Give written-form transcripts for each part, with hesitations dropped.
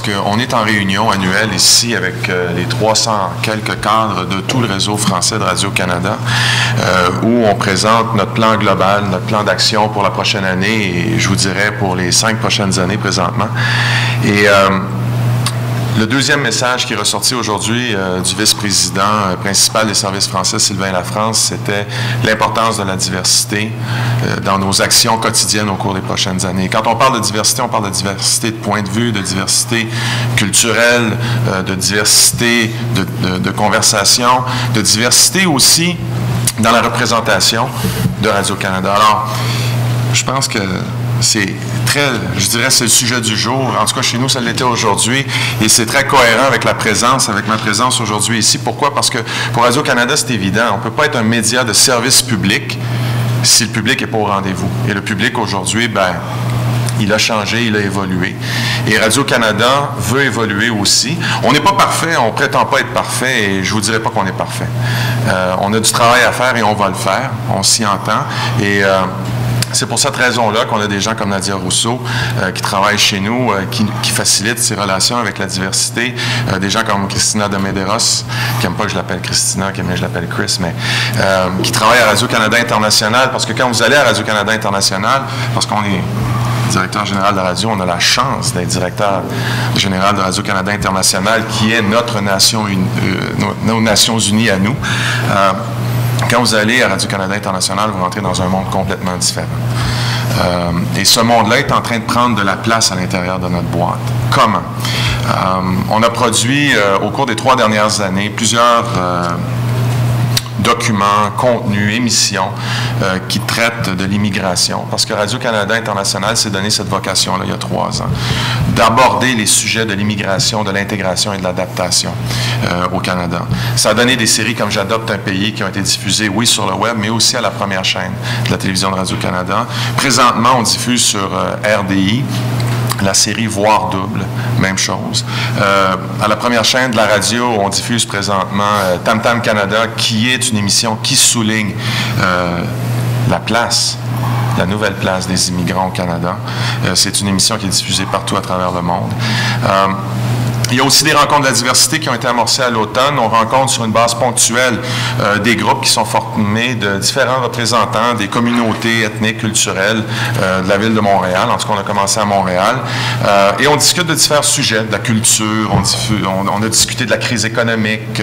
parce qu'on est en réunion annuelle ici avec les 300 quelques cadres de tout le réseau français de Radio-Canada, où on présente notre plan global, notre plan d'action pour la prochaine année et je vous dirais pour les 5 prochaines années présentement. Et le deuxième message qui est ressorti aujourd'hui du vice-président principal des services français, Sylvain Lafrance, c'était l'importance de la diversité dans nos actions quotidiennes au cours des prochaines années. Quand on parle de diversité, on parle de diversité de points de vue, de diversité culturelle, de diversité de conversation, de diversité aussi dans la représentation de Radio-Canada. Alors, je pense que c'est très, je dirais, c'est le sujet du jour. En tout cas, chez nous, ça l'était aujourd'hui. Et c'est très cohérent avec la présence, avec ma présence aujourd'hui ici. Pourquoi? Parce que pour Radio-Canada, c'est évident. On ne peut pas être un média de service public si le public n'est pas au rendez-vous. Et le public, aujourd'hui, ben, il a changé, il a évolué. Et Radio-Canada veut évoluer aussi. On n'est pas parfait, on ne prétend pas être parfait, et je ne vous dirai pas qu'on est parfait. On a du travail à faire et on va le faire. On s'y entend. Et c'est pour cette raison-là qu'on a des gens comme Nadia Rousseau qui travaillent chez nous, qui facilitent ces relations avec la diversité. Des gens comme Christina de Medeiros, qui n'aime pas que je l'appelle Christina, qui aime que je l'appelle Chris, mais qui travaillent à Radio-Canada International, parce que quand vous allez à Radio-Canada International, parce qu'on est directeur général de la radio, on a la chance d'être directeur général de Radio-Canada International, qui est notre nation, nos Nations unies à nous. Quand vous allez à Radio-Canada International, vous rentrez dans un monde complètement différent. Et ce monde-là est en train de prendre de la place à l'intérieur de notre boîte. Comment? On a produit, au cours des 3 dernières années, plusieurs documents, contenus, émissions qui traitent de l'immigration. Parce que Radio-Canada International s'est donné cette vocation-là il y a 3 ans, d'aborder les sujets de l'immigration, de l'intégration et de l'adaptation au Canada. Ça a donné des séries comme J'adopte un pays qui ont été diffusées, oui, sur le web, mais aussi à la première chaîne de la télévision de Radio-Canada. Présentement, on diffuse sur RDI la série Voir double, même chose. À la première chaîne de la radio, on diffuse présentement Tam Tam Canada, qui est une émission qui souligne la place, la nouvelle place des immigrants au Canada. C'est une émission qui est diffusée partout à travers le monde. Il y a aussi des rencontres de la diversité qui ont été amorcées à l'automne. On rencontre sur une base ponctuelle des groupes qui sont formés de différents représentants des communautés ethniques, culturelles de la ville de Montréal. En tout cas, on a commencé à Montréal. Et on discute de différents sujets, de la culture, on a discuté de la crise économique,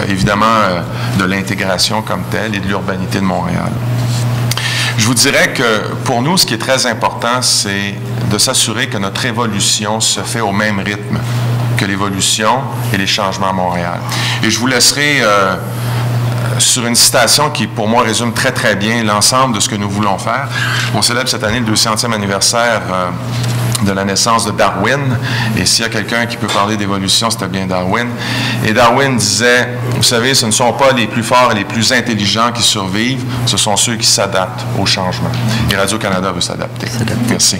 évidemment de l'intégration comme telle et de l'urbanité de Montréal. Je vous dirais que pour nous, ce qui est très important, c'est de s'assurer que notre évolution se fait au même rythme que l'évolution et les changements à Montréal. Et je vous laisserai sur une citation qui, pour moi, résume très, très bien l'ensemble de ce que nous voulons faire. On célèbre cette année le 200e anniversaire de la naissance de Darwin. Et s'il y a quelqu'un qui peut parler d'évolution, c'était bien Darwin. Et Darwin disait, vous savez, ce ne sont pas les plus forts et les plus intelligents qui survivent, ce sont ceux qui s'adaptent au changement. Et Radio-Canada veut s'adapter. Merci.